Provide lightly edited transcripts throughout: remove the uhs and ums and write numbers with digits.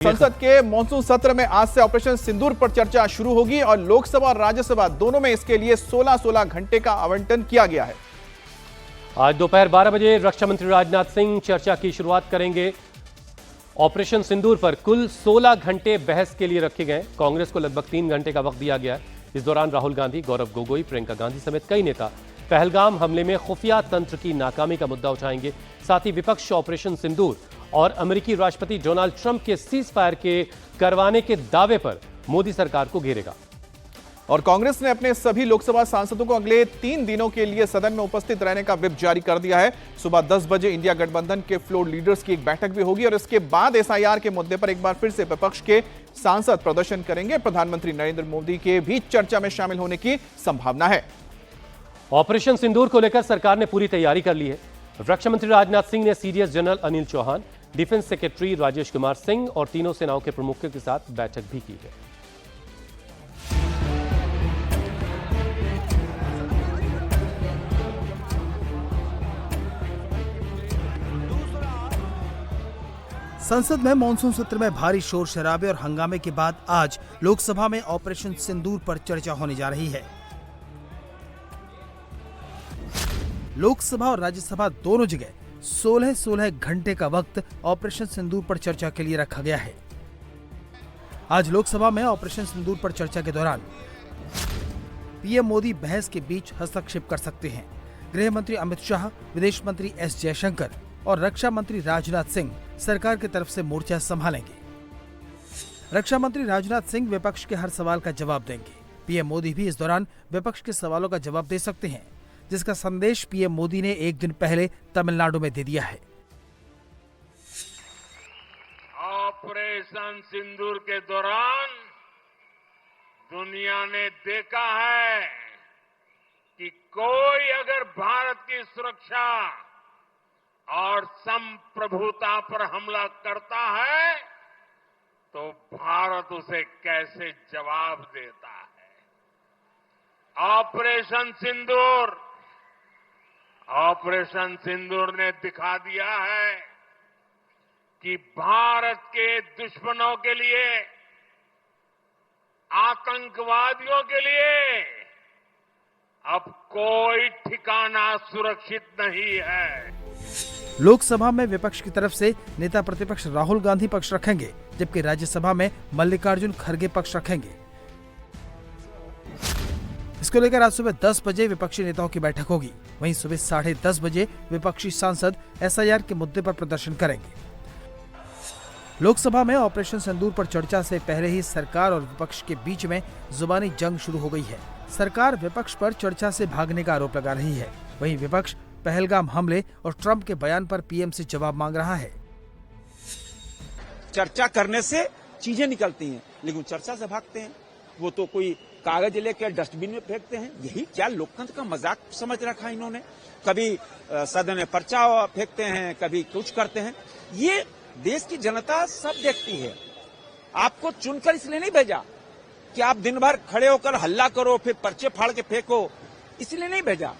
संसद के मॉनसून सत्र में आज से ऑपरेशन सिंदूर पर चर्चा शुरू होगी और लोकसभा और राज्यसभा दोनों में इसके लिए 16-16 घंटे का आवंटन किया गया है। आज दोपहर 12 बजे रक्षा मंत्री राजनाथ सिंह चर्चा की शुरुआत करेंगे। ऑपरेशन सिंदूर पर कुल 16 घंटे बहस के लिए रखे गए। कांग्रेस को लगभग 3 घंटे का वक्त दिया गया है। इस दौरान राहुल गांधी, गौरव गोगोई, प्रियंका गांधी समेत कई नेता पहलगाम हमले में खुफिया तंत्र की नाकामी का मुद्दा उठाएंगे। साथ ही विपक्ष ऑपरेशन सिंदूर और अमेरिकी राष्ट्रपति डोनाल्ड ट्रंप के सीज फायर के करवाने के दावे पर मोदी सरकार को घेरेगा। और कांग्रेस ने अपने सभी लोकसभा सांसदों को अगले 3 दिनों के लिए सदन में उपस्थित रहने का व्हिप जारी कर दिया है। सुबह 10 बजे इंडिया गठबंधन के फ्लोर लीडर्स की एक बैठक भी होगी और इसके बाद एसआईआर के मुद्दे पर एक बार फिर से विपक्ष के सांसद प्रदर्शन करेंगे। प्रधानमंत्री नरेंद्र मोदी के भी चर्चा में शामिल होने की संभावना है। ऑपरेशन सिंदूर को लेकर सरकार ने पूरी तैयारी कर ली है। रक्षा मंत्री राजनाथ सिंह ने CDS general Anil Chauhan, defence secretary Rajesh Kumar Singh और तीनों सेनाओं के प्रमुखों के साथ बैठक भी की है। संसद में मॉनसून सत्र में भारी शोर शराबे और हंगामे के बाद आज लोकसभा में ऑपरेशन सिंदूर पर चर्चा होने जा रही है। लोकसभा और राज्यसभा दोनों जगह 16-16 घंटे का वक्त ऑपरेशन सिंदूर पर चर्चा के लिए रखा गया है। आज लोकसभा में ऑपरेशन सिंदूर पर चर्चा के दौरान पीएम मोदी बहस के बीच हस्तक्षेप कर सकते हैं। गृह मंत्री अमित शाह, विदेश मंत्री एस जयशंकर और रक्षा मंत्री राजनाथ सिंह सरकार की तरफ से मोर्चा संभालेंगे। रक्षा मंत्री राजनाथ सिंह विपक्ष के हर सवाल का जवाब देंगे। पीएम मोदी भी इस दौरान विपक्ष के सवालों का जवाब दे सकते हैं, जिसका संदेश पीएम मोदी ने एक दिन पहले तमिलनाडु में दे दिया है। ऑपरेशन सिंदूर के दौरान दुनिया ने देखा है कि कोई अगर भारत की सुरक्षा और संप्रभुता पर हमला करता है तो भारत उसे कैसे जवाब देता है। ऑपरेशन सिंदूर ने दिखा दिया है कि भारत के दुश्मनों के लिए, आतंकवादियों के लिए अब कोई ठिकाना सुरक्षित नहीं है। लोकसभा में विपक्ष की तरफ से नेता प्रतिपक्ष राहुल गांधी पक्ष रखेंगे, जबकि राज्यसभा में मल्लिकार्जुन खड़गे पक्ष रखेंगे। इसको लेकर आज सुबह 10 बजे विपक्षी नेताओं की बैठक होगी। वहीं सुबह 10:30 बजे विपक्षी सांसद एसआईआर के मुद्दे पर प्रदर्शन करेंगे। लोकसभा में ऑपरेशन सिंदूर पर चर्चा से पहले ही सरकार और विपक्ष के बीच में जुबानी जंग शुरू हो गई है। सरकार विपक्ष पर चर्चा से भागने का आरोप लगा रही है। वहीं विपक्ष पहलगाम हमले और ट्रंप के बयान पर पीएम से जवाब मांग रहा है। चर्चा करने से चीजें निकलती हैं, लेकिन चर्चा से भागते हैं। वो तो कोई कागज लेकर डस्टबिन में फेंकते हैं। यही क्या लोकतंत्र का मजाक समझ रखा है इन्होंने। कभी सदन में पर्चा फेंकते हैं, कभी कुछ करते हैं। ये देश की जनता सब देखती है। आपको चुनकर इसलिए नहीं भेजा कि आप दिन भर खड़े होकर हल्ला करो, फिर पर्चे फाड़ के फेंको, इसलिए नहीं भेजा।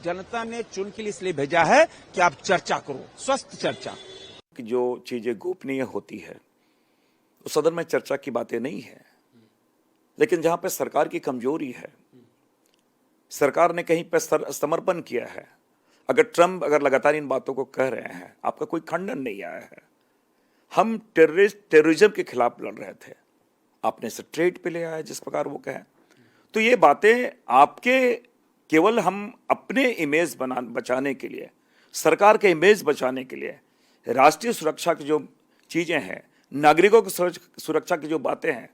जनता ने चुन के लिए इसलिए भेजा है कि आप चर्चा करो, स्वस्थ चर्चा। जो चीजें गोपनीय होती है तो सदन में चर्चा की बातें नहीं है, लेकिन जहां पे सरकार की कमजोरी है, सरकार ने कहीं पे समर्पण किया है। अगर ट्रंप लगातार इन बातों को कह रहे हैं, आपका कोई खंडन नहीं आया है। हम टेररिज्म के खिलाफ लड़ रहे थे, आपने इसे ट्रेड पे ले आया जिस प्रकार वो कहे। तो ये बातें आपके केवल हम अपने इमेज बचाने के लिए, सरकार के इमेज बचाने के लिए, राष्ट्रीय सुरक्षा की जो चीजें हैं, नागरिकों की सुरक्षा की जो बातें हैं,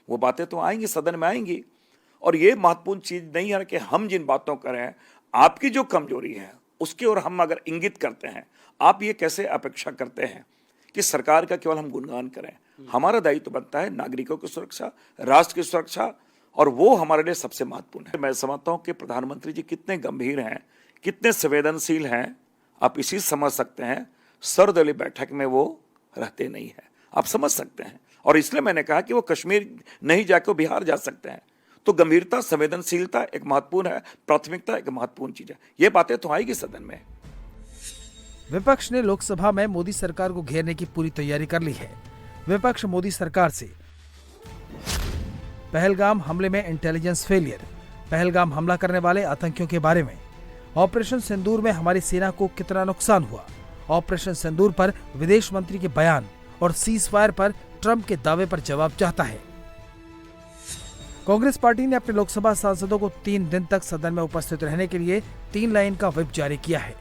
वो बातें तो आएंगी, सदन में आएंगी। और ये महत्वपूर्ण चीज नहीं है कि हम जिन बातों कर रहे हैं, आपकी जो कमजोरी है उसकी ओर हम अगर इंगित करते हैं, आप ये कैसे अपेक्षा करते हैं कि सरकार का केवल हम गुणगान करें। हमारा दायित्व बनता है नागरिकों की सुरक्षा, राष्ट्र की सुरक्षा, और वो हमारे लिए सबसे महत्वपूर्ण है। मैं समझता हूं कि प्रधानमंत्री जी कितने गंभीर हैं, कितने संवेदनशील हैं, आप इसी समझ सकते हैं। सर्वदलीय बैठक में वो रहते नहीं है, आप समझ सकते हैं। और इसलिए मैंने कहा कि वो कश्मीर नहीं जाकर बिहार जा सकते हैं। तो गंभीरता, संवेदनशीलता एक महत्वपूर्ण है, प्राथमिकता एक महत्वपूर्ण चीज है। ये बातें तो आएगी सदन में। विपक्ष ने लोकसभा में मोदी सरकार को घेरने की पूरी तैयारी कर ली है। विपक्ष मोदी सरकार से। पहलगाम हमले में इंटेलिजेंस फेलियर, पहलगाम हमला करने वाले आतंकियों के बारे में, ऑपरेशन सिंदूर में हमारी सेना को कितना नुकसान हुआ, ऑपरेशन सिंदूर पर विदेश मंत्री के बयान और सीज फायर पर ट्रंप के दावे पर जवाब चाहता है। कांग्रेस पार्टी ने अपने लोकसभा सांसदों को 3 दिन तक सदन में उपस्थित रहने के लिए 3 लाइन का व्हिप जारी किया है।